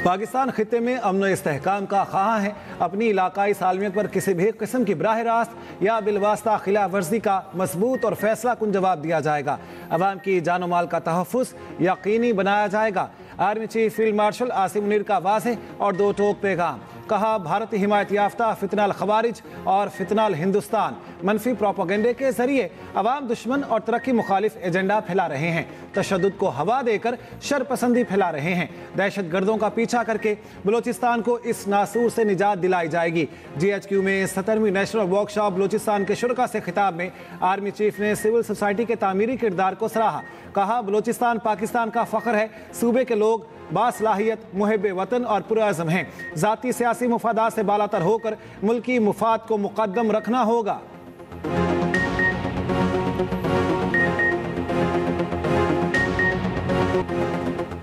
पाकिस्तान खित्ते में अमन इस्तेहकाम का ख़्वाह है। अपनी इलाकाई सालमियत पर किसी भी किस्म की बराह रास्त या बिलवास्ता खिलाफ वर्जी का मजबूत और फैसला कुन जवाब दिया जाएगा। अवाम की जान माल का तहफ़्फ़ुज़ यकीनी बनाया जाएगा। Army chief field marshal Asim Munir का वाज़ेह और दो टोक पैगाम। कहा, भारत हिमायत याफ्ता फितनाल खवारिज और फितनाल हिंदुस्तान मनफी प्रोपेगेंडे के जरिए अवाम दुश्मन और तरक्की मुखालिफ एजेंडा फैला रहे हैं। तशद्दुद को हवा देकर शरपसंदी फैला रहे हैं। दहशत गर्दों का पीछा करके बलूचिस्तान को इस नासूर से निजात दिलाई जाएगी। GHQ में 17वीं नेशनल वर्कशॉप बलूचिस्तान के शुरका से खिताब में आर्मी चीफ ने सिविल सोसाइटी के तामीरी किरदार को सराहा। कहा, बलूचिस्तान पाकिस्तान का फ़ख्र है। सूबे के लोग बासलाहियत, मुहिब वतन और पुरअज़्म हैं। ज़ाती सियासी मुफादात से बालातर होकर मुल्की मुफाद को मुक़द्दम रखना होगा।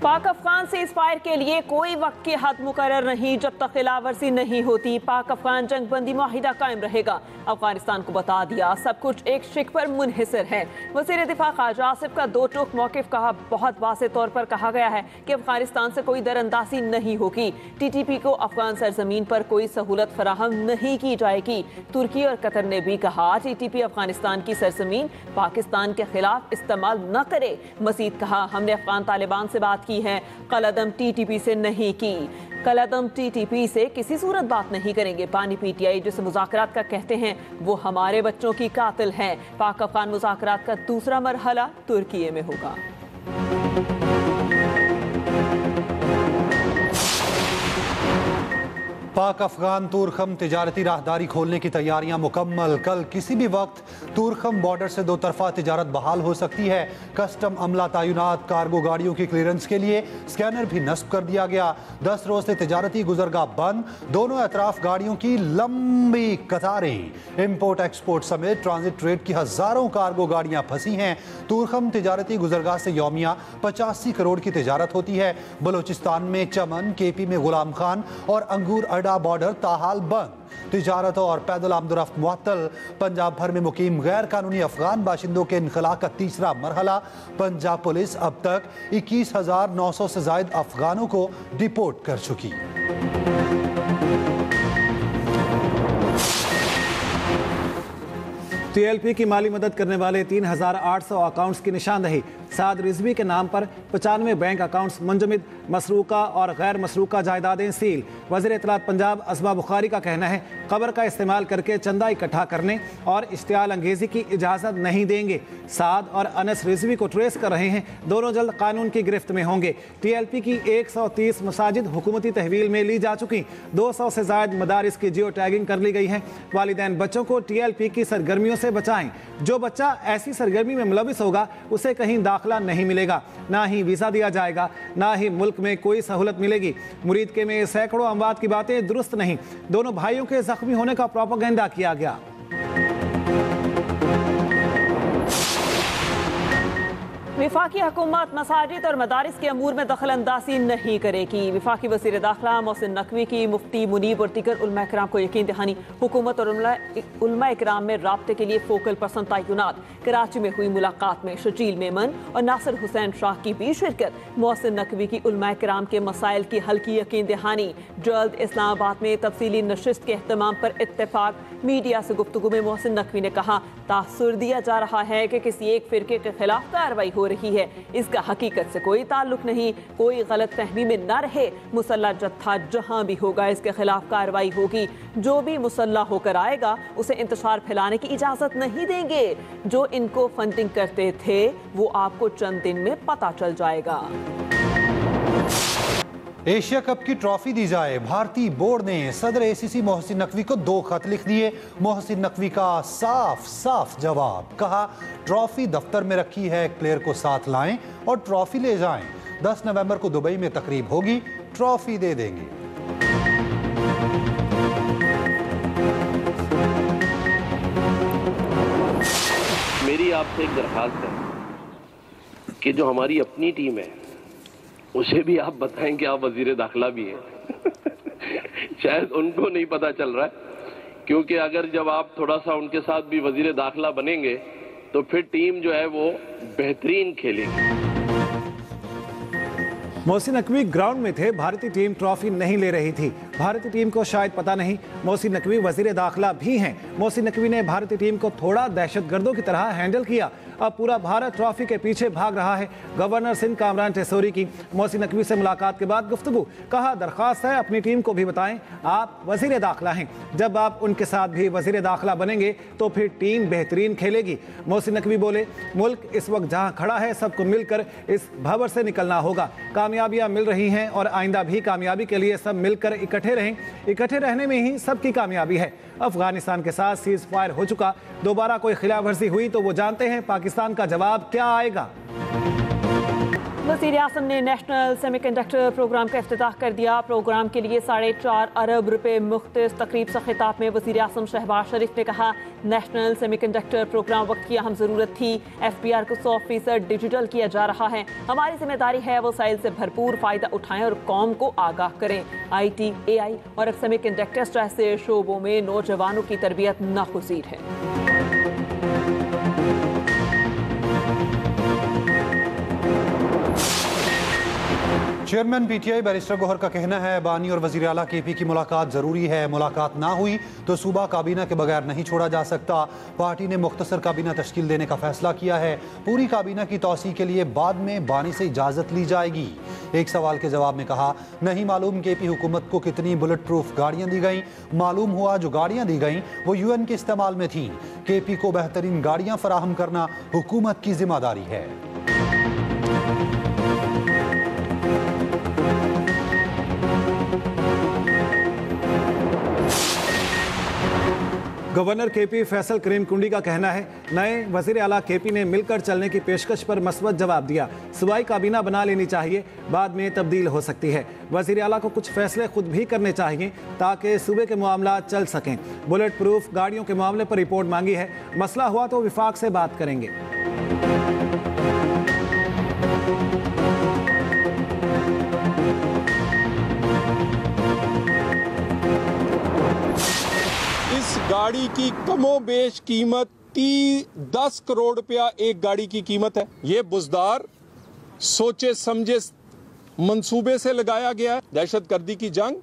पाक अफगान से इस फायर के लिए कोई वक्त की हद मुकर्रर नहीं जब तक खिलाफवर्जी नहीं होती। पाक अफगान जंग बंदी मुआहिदा कायम रहेगा। अफगानिस्तान को बता दिया सब कुछ एक शिक पर मुनहिसर है। वज़ीर दिफा ख़ाजा आसिफ का दो टोक मौक़िफ़ कहा। बहुत वाज़ेह तौर पर कहा गया है कि अफगानिस्तान से कोई दरअंदाज़ी नहीं होगी। TTP को अफगान सरजमीन पर कोई सहूलत फराहम नहीं की जाएगी। तुर्की और कतर ने भी कहा TTP अफगानिस्तान की सरजमीन पाकिस्तान के खिलाफ इस्तेमाल न करे। मज़ीद कहा, हमने अफगान तालिबान से बात की है, कलअदम TTP से नहीं की। कलअदम TTP से किसी सूरत बात नहीं करेंगे। पानी PTI जिसे मुज़ाकरात का कहते हैं वो हमारे बच्चों की कातिल हैं। पाक अफगान मुज़ाकरात का दूसरा मरहला तुर्की में होगा। पाक अफगान तूरखम तिजारती राहदारी खोलने की तैयारियां मुकम्मल। कल किसी भी वक्त तूरखम बॉर्डर से दो तरफा तिजारत बहाल हो सकती है। कस्टम अमला तैनात, कार्गो गाड़ियों की क्लियरेंस के लिए स्कैनर भी नस्ब कर दिया गया। 10 रोज से तिजारती गुजरगाह बंद, दोनों अतराफ गाड़ियों की लंबी कतारें। इम्पोर्ट एक्सपोर्ट समेत ट्रांजिट ट्रेड की हजारों कार्गो गाड़ियां फंसी हैं। तूरखम तिजारती गुजरगाह से यौमिया 85 करोड़ की तिजारत होती है। बलूचिस्तान में चमन, KP में गुलाम खान और अंगूर अड्डा बॉर्डर ताहाल बंद। तिजारत और पैदल आमदोरफ्त मुअत्तल। पंजाब भर में मुकीम गैर कानूनी अफगान बाशिंदों के इनखला का तीसरा मरहला। पंजाब पुलिस अब तक 21,900 से जायद अफगानों को डिपोर्ट कर चुकी। TLP की माली मदद करने वाले 3,800 अकाउंट्स की निशानदही। साद रिजवी के नाम पर 95 बैंक अकाउंट्स मुंजमद, मसरूका और गैर मसरूका जायदादें सील। वज़ीर इत्तलात पंजाब असमा बुखारी का कहना है, खबर का इस्तेमाल करके चंदा इकट्ठा करने और इश्तियाल अंगेजी की इजाज़त नहीं देंगे। साद और अनस रिजवी को ट्रेस कर रहे हैं। दोनों जल्द कानून की गिरफ्त में होंगे। TLP की 130 मसाजिद हुकूमती तहवील में ली जा चुकी। 200 से ज़ायद मदारिस की जियो टैगिंग कर ली गई है। वालिदैन बच्चों को TLP की सरगर्मियों से बचाएं। जो बच्चा ऐसी सरगर्मी में मुलविस होगा उसे कहीं दाखिला नहीं मिलेगा, ना ही वीज़ा दिया जाएगा, ना ही मुल्क में कोई सहूलत मिलेगी। मुरीद के में सैकड़ों अमवात की बातें दुरुस्त नहीं। दोनों भाइयों के जख्मी होने का प्रोपेगेंडा किया गया। विफाकी हुकूमत मसाजिद और मदारिस के अमूर में दखल अंदाजी नहीं करेगी। विफाकी वज़ीर दाखिला मोहसिन नकवी की मुफ्ती मुनीब और दीगर उलमा इकराम को यकीन दहानी। हुकूमत और उलमा इकराम में राब्ते के लिए फोकल पर्सन तैनात। कराची में हुई मुलाकात में शजील मेमन और नासिर हुसैन शाह की भी शिरकत। मोहसिन नकवी की उलमा इकराम के मसाइल की हल की यकीन दहानी। जल्द इस्लामाबाद में तफसीली नशिस्त के एहतमाम पर इत्तेफाक। मीडिया से गुफ्तगू में मोहसिन नकवी ने कहा, तासुर दिया जा रहा है कि किसी एक फिरके के खिलाफ कार्रवाई हो रही है। इसका हकीकत से कोई ताल्लुक नहीं। कोई गलत फहमी में न रहे। मुसल्ला जत्था जहां भी होगा इसके खिलाफ कार्रवाई होगी। जो भी मुसल्ला होकर आएगा उसे इंतशार फैलाने की इजाजत नहीं देंगे। जो इनको फंडिंग करते थे वो आपको चंद दिन में पता चल जाएगा। एशिया कप की ट्रॉफी दी जाए। भारतीय बोर्ड ने सदर ACC मोहसिन नकवी को 2 खत लिख दिए। मोहसिन नकवी का साफ साफ जवाब, कहा ट्रॉफी दफ्तर में रखी है, प्लेयर को साथ लाएं और ट्रॉफी ले जाएं। 10 नवंबर को दुबई में तकरीब होगी, ट्रॉफी दे देंगे। मेरी आपसे एक दरखास्त है कि जो हमारी अपनी टीम है उसे भी आप बताएं कि आप वजीर दाखिला भी हैं। शायद उनको नहीं पता चल रहा है, क्योंकि अगर जब आप थोड़ा सा उनके साथ भी वजीर दाखिला बनेंगे तो फिर टीम जो है वो बेहतरीन खेलेगी। मोहसिन नकवी ग्राउंड में थे, भारतीय टीम ट्रॉफी नहीं ले रही थी। भारतीय टीम को शायद पता नहीं, मोहसिन नकवी वजीर दाखिला भी हैं। मोहसिन नकवी ने भारतीय टीम को थोड़ा दहशतगर्दों की तरह हैंडल किया। अब पूरा भारत ट्रॉफी के पीछे भाग रहा है। गवर्नर सिंध कामरान टेसोरी की मोहसिन नकवी से मुलाकात के बाद गुफ्तगू। कहा, दरख्वास्त है अपनी टीम को भी बताएं आप वजीर दाखिला हैं। जब आप उनके साथ भी वजीर दाखिला बनेंगे तो फिर टीम बेहतरीन खेलेगी। मोहसिन नकवी बोले, मुल्क इस वक्त जहां खड़ा है सबको मिलकर इस भंवर से निकलना होगा। कामयाबियां मिल रही हैं और आइंदा भी कामयाबी के लिए सब मिलकर इकट्ठे रहें। इकट्ठे रहने में ही सबकी कामयाबी है। अफगानिस्तान के साथ सीज फायर हो चुका, दोबारा कोई खिलाफ वर्जी हुई तो वो जानते हैं पाकिस्तान का जवाब क्या आएगा। वज़ीर आज़म ने नेशनल सेमीकंडक्टर प्रोग्राम का इफ्तिताह कर दिया। प्रोग्राम के लिए 4.5 अरब रुपए मुख्तस तकरीब से खिताब में वज़ीर आज़म शहबाज शरीफ ने कहा, नेशनल सेमीकंडक्टर प्रोग्राम वक्त की अहम ज़रूरत थी। FBR को 100% डिजिटल किया जा रहा है। हमारी जिम्मेदारी है वसाइल से भरपूर फ़ायदा उठाएं और कौम को आगाह करें। IT, AI और सेमीकंडक्टर्स जैसे शोबों में नौजवानों की तरबियत नागुज़ीर है। चेयरमैन PTI बैरिस्टर गौहर का कहना है, बानी और वज़ीर आला KP की मुलाकात ज़रूरी है। मुलाकात ना हुई तो सूबा काबीना के बगैर नहीं छोड़ा जा सकता। पार्टी ने मुख्तसर काबीना तश्कील देने का फैसला किया है। पूरी काबीना की तौसी के लिए बाद में बानी से इजाज़त ली जाएगी। एक सवाल के जवाब में कहा, नहीं मालूम KP हुकूमत को कितनी बुलेट प्रूफ गाड़ियाँ दी गईं। मालूम हुआ जो गाड़ियाँ दी गईं वो UN के इस्तेमाल में थीं। KP को बेहतरीन गाड़ियाँ फराहम करना हुकूमत की जिम्मेदारी है। गवर्नर KP फैसल करीम कुंडी का कहना है, नए वजीर आला KP ने मिलकर चलने की पेशकश पर मस्बत जवाब दिया। सूबाई काबीना बना लेनी चाहिए, बाद में तब्दील हो सकती है। वजीर आला को कुछ फैसले खुद भी करने चाहिए ताकि सूबे के मामला चल सकें। बुलेट प्रूफ गाड़ियों के मामले पर रिपोर्ट मांगी है, मसला हुआ तो विफाक से बात करेंगे। गाड़ी की कमोबेश कीमत 10 करोड़ रुपया एक गाड़ी की कीमत है। ये बुजदार सोचे समझे मंसूबे से लगाया गया है। दहशतगर्दी की जंग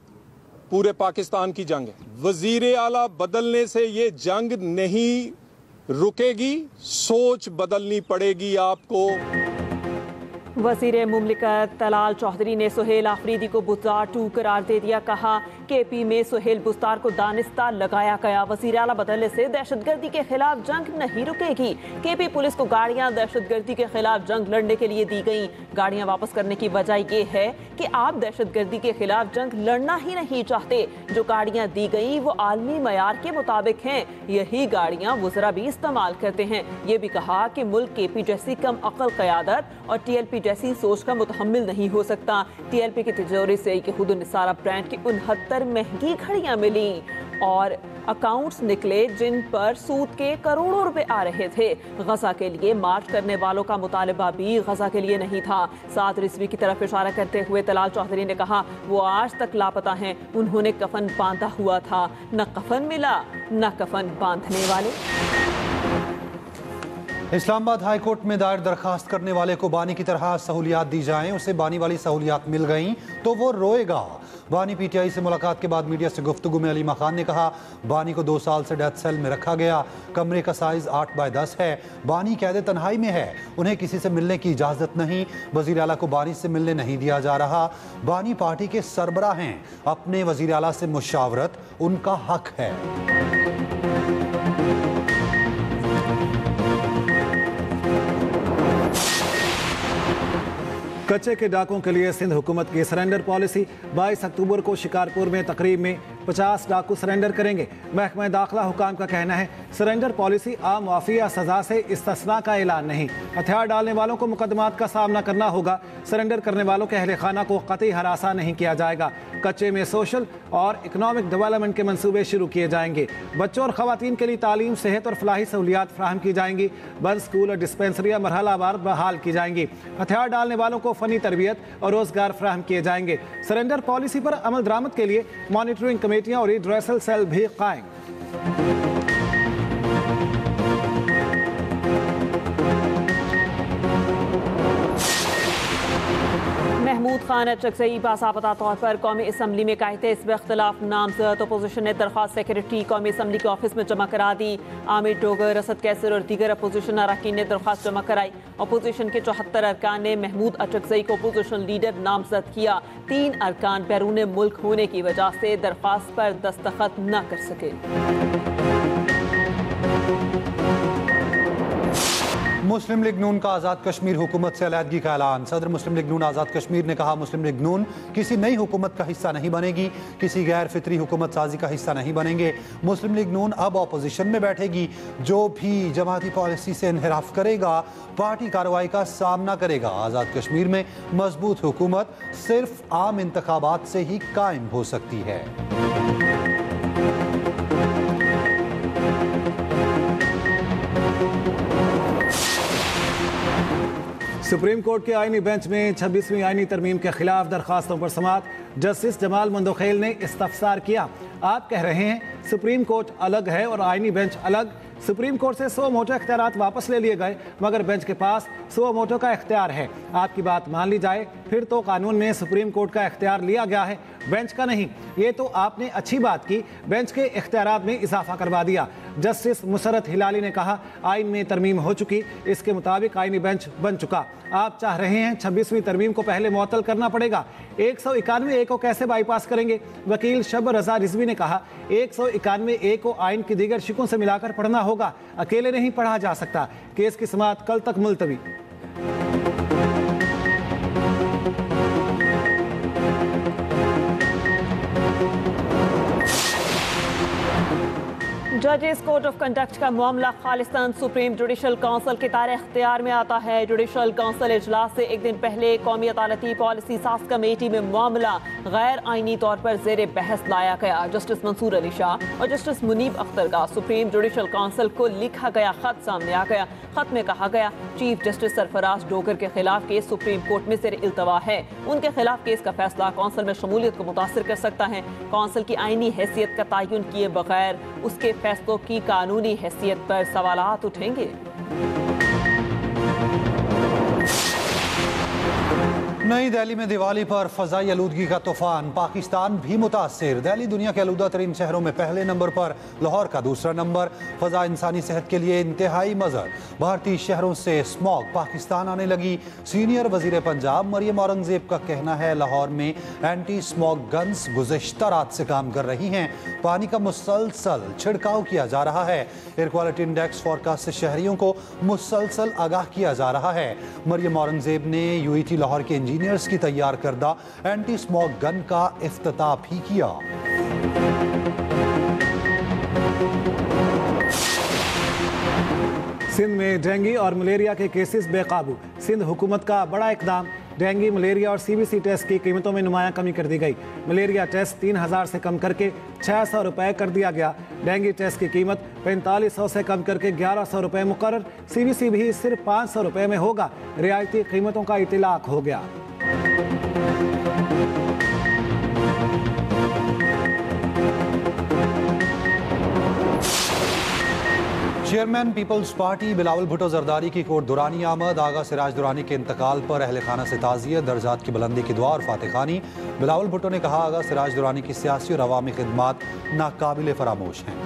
पूरे पाकिस्तान की जंग है। वजीर आला बदलने से ये जंग नहीं रुकेगी, सोच बदलनी पड़ेगी आपको। वज़ीर मुमलिकत तलाल चौधरी ने सुहेल आफरीदी को बुज़दार 2 करार दे दिया। कहा, KP में सुहेल बुज़दार को दानिस्ता लगाया गया। वज़ीर आला बदलने से दहशतगर्दी के खिलाफ जंग नहीं रुकेगी। KP पुलिस को गाड़ियां दहशतगर्दी के खिलाफ जंग लड़ने के लिए दी गई। गाड़ियां वापस करने की वजह ये है कि आप दहशतगर्दी के खिलाफ जंग लड़ना ही नहीं चाहते। जो गाड़ियां दी गई वो आलमी मयार के मुताबिक हैं। यही गाड़ियां वज़रा भी इस्तेमाल करते हैं। ये भी कहा कि मुल्क KP जैसी कम अकल क़यादत और TLP जैसी सोच का मुतहम्मिल नहीं हो सकता। TLP की तिजोरी से खुद निसारा ब्रांड की 69 महंगी घड़ियां मिली और अकाउंट्स निकले जिन पर सूद के करोड़ों रुपए आ रहे थे। गजा के लिए मार्च करने वालों का मुतालबा भी गजा के लिए नहीं था। 7 रिजवी की तरफ इशारा करते हुए तलाल चौधरी ने कहा, वो आज तक लापता हैं। उन्होंने कफन बांधा हुआ था, न कफन मिला न कफन बांधने वाले। इस्लामाबाद हाई कोर्ट में दायर दरखास्त करने वाले को बानी की तरह सहूलियात दी जाएं। उसे बानी वाली सहूलियात मिल गईं तो वो रोएगा। बानी PTI से मुलाकात के बाद मीडिया से गुफ्तगू में अलीमा खान ने कहा, बानी को 2 साल से डेथ सेल में रखा गया। कमरे का साइज 8x10 है। बानी कैद तन्हाई में है, उन्हें किसी से मिलने की इजाज़त नहीं। वज़ीर आला को बानी से मिलने नहीं दिया जा रहा। बानी पार्टी के सरबराह हैं, अपने वज़ीर आला से मुशावरत उनका हक है। कच्चे के डाकों के लिए सिंध हुकूमत की सरेंडर पॉलिसी। 22 अक्टूबर को शिकारपुर में तकरीब में 50 डाकू सरेंडर करेंगे। महकमा दाखिला हुकाम का कहना है, सरेंडर पॉलिसी आम माफी या सजा से इस्तिस्ना का ऐलान नहीं। हथियार डालने वालों को मुकदमात का सामना करना होगा। सरेंडर करने वालों के अहले खाना को कतई हरासा नहीं किया जाएगा। कच्चे में सोशल और इकनॉमिक डेवलपमेंट के मंसूबे शुरू किए जाएंगे। बच्चों और खवातीन के लिए तालीम, सेहत और फलाही सहूलियात फ्राहम की जाएंगी। बंद स्कूल और डिस्पेंसरियाँ मरहलावार बहाल की जाएंगी। हथियार डालने वालों को फनी तरबियत और रोजगार फ्राहम किए जाएंगे। सरेंडर पॉलिसी पर अमल दरामद के लिए मॉनिटरिंग कमेटियां और रिड्रेसल सेल भी कायम। महमूद खान अचकजई बासाबता तौर पर कौमी असम्बली में कहते इस इख्तलाफ नामजद। अपोजिशन ने दरख्वास्त सेक्रेटरी कौमी असम्बली के ऑफिस में जमा करा दी। आमिर डोगर, असद कैसर और दीगर अपोजिशन अरकान ने दरख्वास्त जमा कराई। अपोजिशन के 74 अरकान ने महमूद अचकजई को अपोजिशन लीडर नामजद किया। 3 अरकान बैरून मुल्क होने की वजह से दरख्वास्त पर दस्तखत न कर सके। मुस्लिम लीग नून का आज़ाद कश्मीर हुकूमत से अलहदगी का ऐलान। सदर मुस्लिम लीग नून आज़ाद कश्मीर ने कहा, मुस्लिम लीग नून किसी नई हुकूमत का हिस्सा नहीं बनेगी, किसी गैर फितरी हुकूमत साजी का हिस्सा नहीं बनेंगे। मुस्लिम लीग नून अब अपोजिशन में बैठेगी। जो भी जमाती पॉलिसी से इनहिराफ करेगा पार्टी कार्रवाई का सामना करेगा। आज़ाद कश्मीर में मजबूत हुकूमत सिर्फ आम इंतखाबात से ही कायम हो सकती है। सुप्रीम कोर्ट के आईनी बेंच में 26वीं आईनी तरमीम के खिलाफ दरखास्तों पर समाअत। जस्टिस जमाल मंदोखेल ने इस्तफसार किया। आप कह रहे हैं सुप्रीम कोर्ट अलग है और आईनी बेंच अलग। सुप्रीम कोर्ट से सो मोटो इख्तियारात वापस ले लिए गए, मगर बेंच के पास सो मोटो का इख्तियार है। आपकी बात मान ली जाए फिर तो कानून में सुप्रीम कोर्ट का इख्तियार लिया गया है, बेंच का नहीं। ये तो आपने अच्छी बात की, बेंच के इख्तियारात में इजाफा करवा दिया। जस्टिस मुसरत हिलाली ने कहा, आइन में तरमीम हो चुकी, इसके मुताबिक आईनी बेंच बन चुका। आप चाह रहे हैं 26वीं तरमीम को पहले मुअत्तल करना पड़ेगा। 191A को कैसे बाईपास करेंगे? वकील शब रजा रिजवी ने कहा, 191A को आइन की दीगर शिकों से मिलाकर पढ़ना होगा, अकेले नहीं पढ़ा जा सकता। केस की समाअत कल तक मुलतवी। जजेस कोड ऑफ कंडक्ट का मामला खालिस्तान सुप्रीम जुडिशल काउंसिल के दायरे इख्तियार में आता है। जुडिशल काउंसिल इजलास से एक दिन पहले कौमी अदालती पॉलिसी साज कमेटी में मामला गैर आइनी तौर पर जेर बहस लाया गया। जस्टिस मंसूर अली शाह और जस्टिस मुनीब अख्तर का सुप्रीम जुडिशल काउंसिल को लिखा गया खत सामने आ गया। खत में कहा गया, चीफ जस्टिस सरफराज डोगर के खिलाफ केस सुप्रीम कोर्ट में जेर इल्तवा है। उनके खिलाफ केस का फैसला काउंसिल में शमूलियत को मुतासर कर सकता है। काउंसिल की आइनी हैसियत का तयन किए बगैर उसके फैसलों की कानूनी हैसियत पर सवालात उठेंगे। नई दिल्ली में दिवाली पर फजाई आलूदगी का तूफान, पाकिस्तान भी मुतासिर। दिल्ली दुनिया के आलूदा तरीन शहरों में पहले नंबर पर, लाहौर का दूसरा नंबर। फजा इंसानी सेहत के लिए इंतहाई मज़र। भारतीय शहरों से स्मॉग पाकिस्तान आने लगी। सीनियर वजीर पंजाब मरियम औरंगजेब का कहना है, लाहौर में एंटी स्मॉग गन्स गुज़िश्ता रात से काम कर रही हैं। पानी का मुसलसल छिड़काव किया जा रहा है। एयर क्वालिटी इंडेक्स फोरकास्ट से शहरियों को मुसलसल आगाह किया जा रहा है। मरियम औरंगजेब ने यूईटी लाहौर के इंजीनियर्स की तैयार करदा एंटी स्मॉग गन का इफ्तिताह भी किया। सिंध में डेंगू और मलेरिया के केसेस बेकाबू। सिंध हुकूमत का बड़ा इकदाम, डेंगू, मलेरिया और सीबीसी टेस्ट की कीमतों में नुमायां कमी कर दी गई। मलेरिया टेस्ट 3000 से कम करके 600 रुपये कर दिया गया। डेंगू टेस्ट की कीमत 4500 से कम करके 1100 रुपये मुकर्रर। सीबीसी भी सिर्फ 500 रुपये में होगा। रियायती कीमतों का इतलाक हो गया। चेयरमैन पीपल्स पार्टी बिलावल भुट्टो जरदारी की कोर्ट दुरानी आमद। आगा सिराज दुरानी के इंतकाल पर अहले खाना से ताज़ियत, दर्जात की बुलंदी की दुआ और फातिह खानी। बिलावल भुट्टो ने कहा, आगा सिराज दुरानी की सियासी और अवामी खिदमात नाकाबिले फरामोश हैं।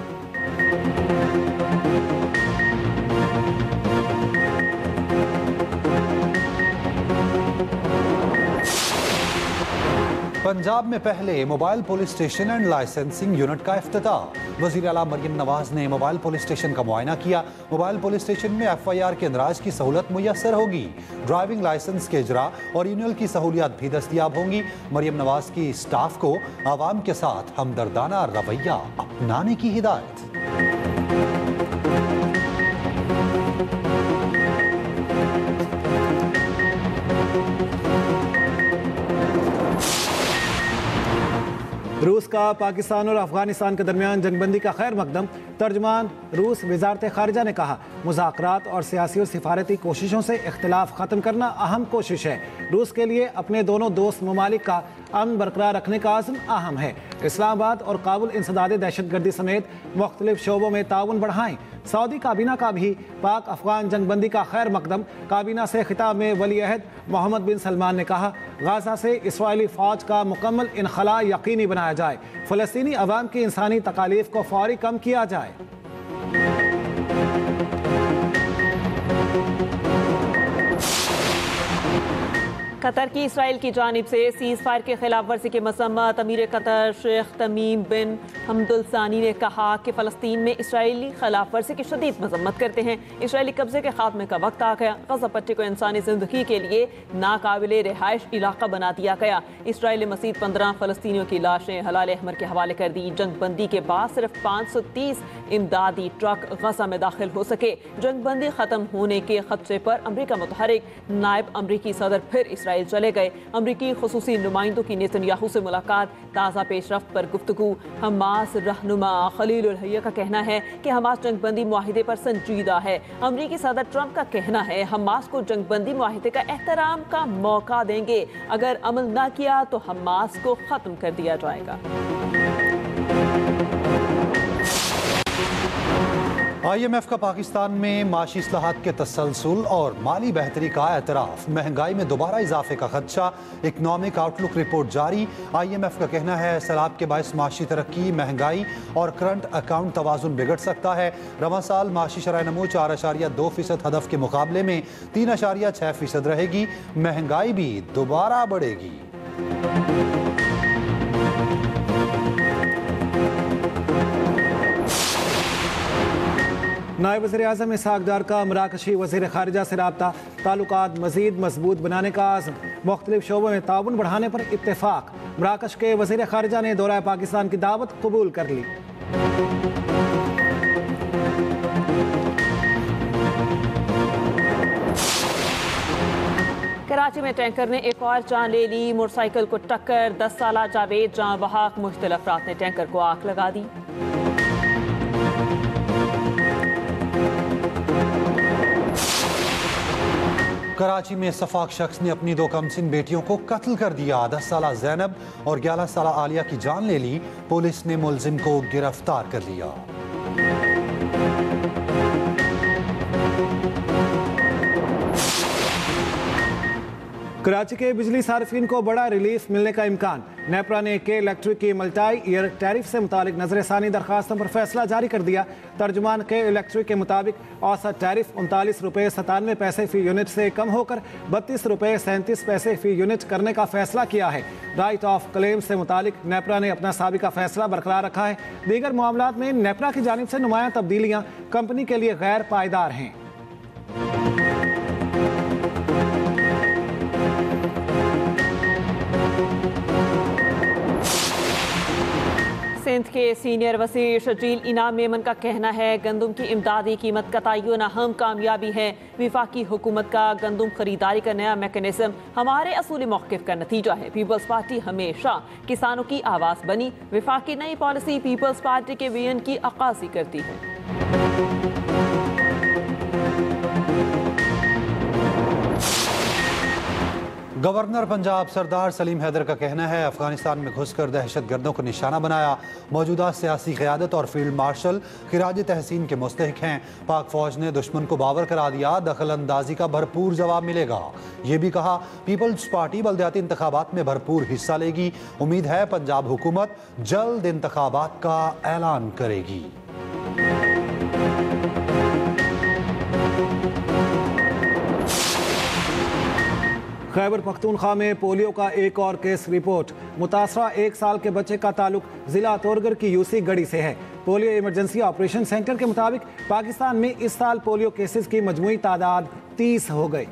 पंजाब में पहले mobile police station and licensing unit का इफ्तिताह। वज़ीर आला मरियम नवाज ने मोबाइल पुलिस स्टेशन का मुआयना किया। मोबाइल पुलिस स्टेशन में FIR के इंदराज की सहूलत मुयस्सर होगी। ड्राइविंग लाइसेंस के इजरा और रिन्यूअल की सहूलियात भी दस्तियाब होंगी। मरियम नवाज की स्टाफ को आवाम के साथ हमदर्दाना रवैया अपनाने की हिदायत। रूस का पाकिस्तान और अफगानिस्तान के दरमियान जंगबंदी का खैर मकदम। तर्जमान रूस वजारत खारिजा ने कहा, मुज़ाकरात और सियासी और सिफारती कोशिशों से इख्तिलाफ ख़त्म करना अहम कोशिश है। रूस के लिए अपने दोनों दोस्त ममालिक का अमन बरकरार रखने का आज़म अहम है। इस्लामाबाद और काबुल इंसदाद दहशतगर्दी समेत मुख्तलिफ शोबों में ताउन बढ़ाएं। सऊदी काबीना का भी पाक अफगान जंगबंदी का खैर मकदम। काबीना से खिताब में वली अहद मोहम्मद बिन सलमान ने कहा, गाजा से इसराइली फ़ौज का मुकम्मल इनखला यकीनी बनाया जाए, फ़लस्तीनी अवाम की इंसानी तकालीफ को फौरी कम किया जाए। कतर की इसराइल की जानिब से सीज़ फायर के खिलाफ वर्जी की मसम्मत। अमीर कतर शेख तमीम बिन हमदुल सानी ने कहा कि फ़लस्तीन में इसराइली खिलाफ वर्जी की शदीद मजम्मत करते हैं। इसराइली कब्जे के खात्मे का वक्त आ गया। गज़ा पट्टी को इंसानी ज़िंदगी के लिए नाकाबिल रिहाइश इलाका बना दिया गया। इसराइल मज़ीद 15 फ़लस्तीनियों की लाशें हलाल अहमर के हवाले कर दी। जंगबंदी के बाद सिर्फ 530 इमदादी ट्रक गज़ा में दाखिल हो सके। जंगबंदी ख़त्म होने के खदशे पर अमरीका मुतहरिक। नायब अमरीकी सदर फिर इसराइल चले गए। अमरीकी खुसूसी नुमाइंदों की नेतन्याहू से मुलाकात, ताज़ा पेशरफ्त पर गुफ्तगू। हमास रहनुमा खलीलुल हय्या का कहना है कि हमास जंगबंदी मुआहिदे पर संजीदा है। अमरीकी सदर ट्रंप का कहना है हमास को जंगबंदी मुआहिदे का एहतराम का मौका देंगे, अगर अमल न किया तो हमास को खत्म कर दिया जाएगा। IMF का पाकिस्तान में माशी इस्लाहात के तसलसल और माली बेहतरी का एतराफ़। महंगाई में दोबारा इजाफे का खदशा। इकनॉमिक आउटलुक रिपोर्ट जारी। IMF का कहना है सैलाब के बायस माशी तरक्की, महंगाई और करंट अकाउंट तवाज़ुन बिगड़ सकता है। रवा साल माशी शरह नमू 4.2% हदफ के मुकाबले में 3.6% रहेगी। महंगाई भी दोबारा बढ़ेगी। नायब वज़ीर-ए-आज़म इसहाक़ डार का मराकशी वज़ीर ख़ारिजा से रब्ता। ताल्लुकात मज़ीद मजबूत बनाने का आज़म। मुख्तलिफ शोबों में ताउन बढ़ाने पर इत्तेफाक। मराकश के वज़ीर ख़ारिजा ने दौरा पाकिस्तान की दावत कबूल कर ली। कराची में टैंकर ने एक और जान ले ली। मोटरसाइकिल को टक्कर। 10 साला जावेद जां बहाक मुख्तलिफ अफराद ने टैंकर को आग लगा दी। कराची में सफाक शख्स ने अपनी 2 कमसिन बेटियों को कत्ल कर दिया। 10 साला जैनब और 11 साला आलिया की जान ले ली। पुलिस ने मुलजिम को गिरफ्तार कर लिया। कराची के बिजली सार्फिन को बड़ा रिलीफ मिलने का इम्कान। नेपरा ने के इलेक्ट्रिक की मल्टाई ईयर टैरिफ से मुतालिक नजरसानी दरखास्तों पर फैसला जारी कर दिया। तर्जुमान के इलेक्ट्रिक के मुताबिक औसत टैरिफ 39 रुपये 97 पैसे फी यूनिट से कम होकर 32 रुपये 37 पैसे फी यूनिट करने का फैसला किया है। राइट ऑफ क्लेम से मुतालिक नेपरा ने अपना साबिका फैसला बरकरार रखा है। दीगर मामलात में नेपरा की जानिब से नुमायां तब्दीलियाँ कंपनी के लिए गैर पायदार हैं। सिंध के सीनियर वज़ीर शजील इनाम मेमन का कहना है गंदम की इमदादी कीमत का तयन अहम कामयाबी है। विफाकी हुकूमत का गंदम खरीदारी का नया मैकेनिज्म हमारे असूली मौक़िफ़ का नतीजा है। पीपल्स पार्टी हमेशा किसानों की आवाज़ बनी। विफाकी नई पॉलिसी पीपल्स पार्टी के विजन की अक्कासी करती है। गवर्नर पंजाब सरदार सलीम हैदर का कहना है अफगानिस्तान में घुसकर दहशत गर्दों को निशाना बनाया। मौजूदा सियासी क़यादत और फील्ड मार्शल खिराज तहसीन के मुस्तहिक हैं। पाक फौज ने दुश्मन को बावर करा दिया। दखल अंदाजी का भरपूर जवाब मिलेगा। ये भी कहा पीपल्स पार्टी बल्दियाती इंतखाबात में भरपूर हिस्सा लेगी। उम्मीद है पंजाब हुकूमत जल्द इंतखाबात का ऐलान करेगी। खैबर पख्तूनख्वा में पोलियो का एक और केस रिपोर्ट। मुतासरा 1 साल के बच्चे का ताल्लुक जिला तोरगर की यूसी गढ़ी से है। पोलियो इमरजेंसी ऑपरेशन सेंटर के मुताबिक पाकिस्तान में इस साल पोलियो केसेस की मजमूई तादाद 30 हो गई।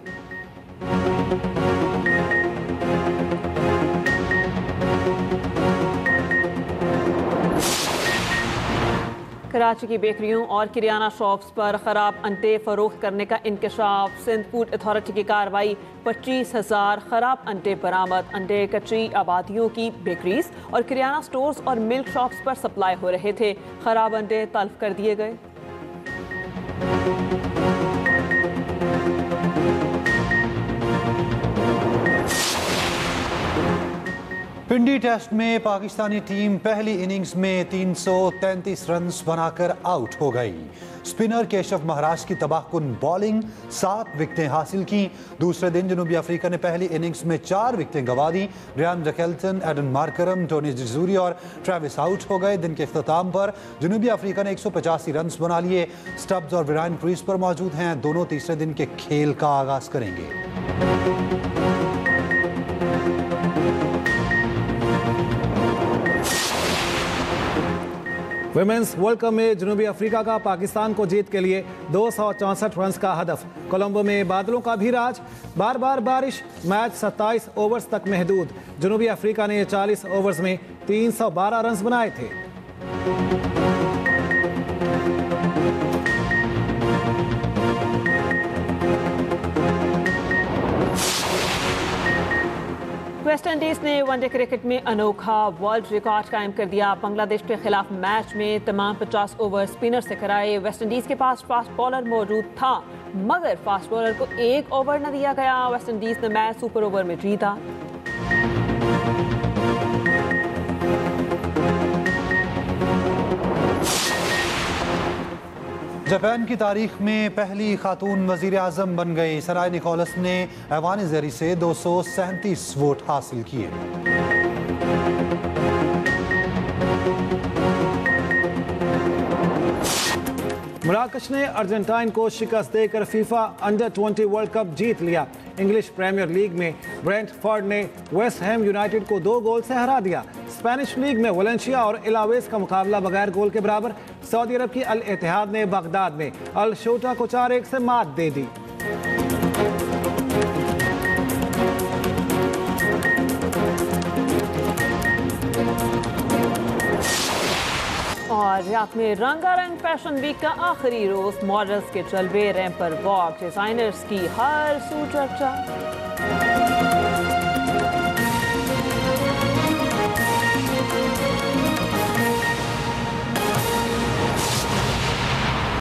कराची की बेकरियों और किराना शॉप्स पर खराब अंडे फरोख्त करने का इंकशाफ। सिंध फूड अथॉरिटी की कार्रवाई। 25,000 खराब अंडे बरामद। अंडे कच्ची आबादियों की बेकरीज और किराना स्टोर्स और मिल्क शॉप्स पर सप्लाई हो रहे थे। खराब अंडे तल्फ कर दिए गए। पिंडी टेस्ट में पाकिस्तानी टीम पहली इनिंग्स में 333 रन बनाकर आउट हो गई। स्पिनर केशव महाराज की तबाहकुन बॉलिंग 7 विकेटें हासिल की। दूसरे दिन जनूबी अफ्रीका ने पहली इनिंग्स में 4 विकेटें गंवा दी। रियान जकेल्टन, एडन मार्करम, टोनी जसूरी और ट्रेविस आउट हो गए। दिन के इख्तिताम पर जनूबी अफ्रीका ने 185 रन बना लिए। स्टब्स और विरान क्रीज पर मौजूद हैं। दोनों तीसरे दिन के खेल का आगाज करेंगे। विमेंस वर्ल्ड कप में जनूबी अफ्रीका का पाकिस्तान को जीत के लिए 264 रन का हदफ। कोलंबो में बादलों का भी राज, बार बार बारिश, मैच 27 ओवर्स तक महदूद। जनूबी अफ्रीका ने 40 ओवर्स में 312 रन बनाए थे। वेस्ट इंडीज ने वनडे क्रिकेट में अनोखा वर्ल्ड रिकॉर्ड कायम कर दिया। बांग्लादेश के खिलाफ मैच में तमाम 50 ओवर स्पिनर से कराए। वेस्ट इंडीज के पास फास्ट बॉलर मौजूद था, मगर फास्ट बॉलर को 1 ओवर न दिया गया। वेस्ट इंडीज ने मैच सुपर ओवर में जीता। जापान की तारीख में पहली खातून वजीर आजम बन गई। सराय निकोलस ने ऐवान ज़ेरी से 237 वोट हासिल किए। मराकश ने अर्जेंटाइन को शिकस्त देकर फीफा अंडर-20 वर्ल्ड कप जीत लिया। इंग्लिश प्रीमियर लीग में ब्रेंटफोर्ड ने वेस्ट हैम यूनाइटेड को 2 गोल से हरा दिया। स्पेनिश लीग में वलेंशिया और इलावेस का मुकाबला बगैर गोल के बराबर। सऊदी अरब की अल इत्तेहाद ने बगदाद में अल शोटा को 4-1 से मात दे दी। और रात में रंगारंग फैशन वीक का आखिरी रोज, मॉडल्स के जलवे, रैंप पर वॉक, डिजाइनर्स की हर सू चर्चा।